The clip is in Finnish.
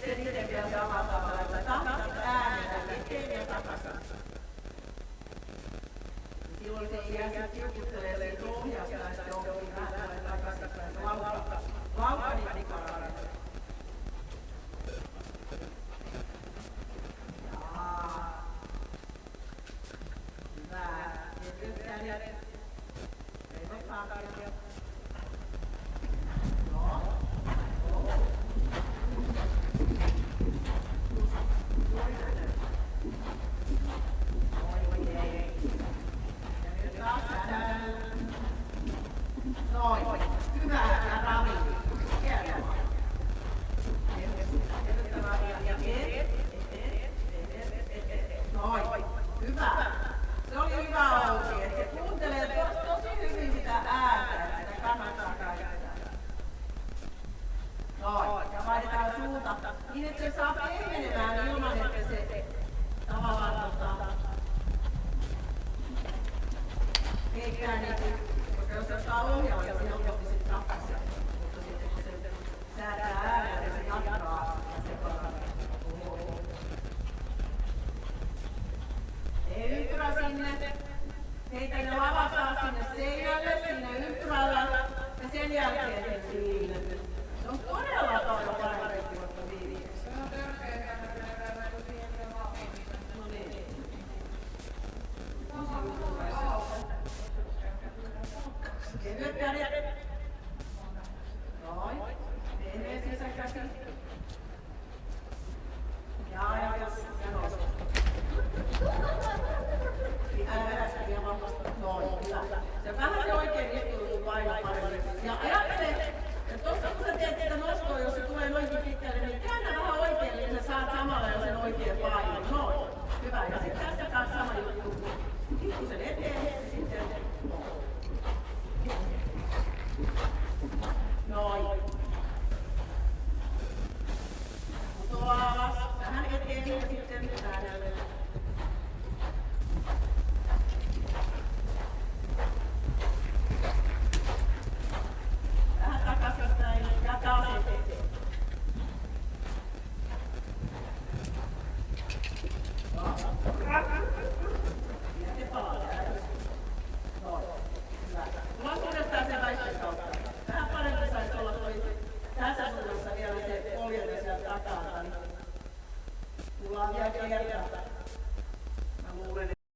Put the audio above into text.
teet sen itse vielä samalla tavalla, että tahtat äänetä eteen ja takaisin. Silloin se jää sitten kiukuttelee siitä ohjasta ja sitten onkin vähän takaisinpäin. Se lauka niin paranee. Hyvä. Nyt kädet. Reivät hankkia. Noin. Hyvä. Ja ravi. Hienoa. Noin. Hyvä. Se oli hyvä Outi, että se kuuntelee tosi hyvin sitä ääntä, että sitä kannattaa käyttää. Noin. Ja vaihdetaan suunta niin, että se saa pehmenemään ilman, että se tavallaan eikä koska jos ottaa ohjaa, niin se helposti sitten takaisin. Mutta sitten kun se säädää äänellä, niin se jatkaa ja se paranee. Tee ympyrä sinne. Heitä ne lavataan sinne seinälle, sinne ympyrällä ja sen jälkeen sinne. Se on todella paljon parempi kuin viimeksi. Se on törkeä. No niin. Kevyet kädet. Noin. Menee sisäkäsi. Ja nosta. Äläskä vahvasta. Noin. Se vähän se oikein istuu paino paremmin. Ja ajattele, että tossa kun sä teet sitä nostoa, jos se tulee noinkin pitkälle, niin käännä vähän oikein, niin sä saat samalla jo sen oikein painon. Noin. Hyvä. Ja sitten tästä taas sama juttu. Pikkusen eteen ja sitten noin. Putoa alas. Vähän eteen ja sitten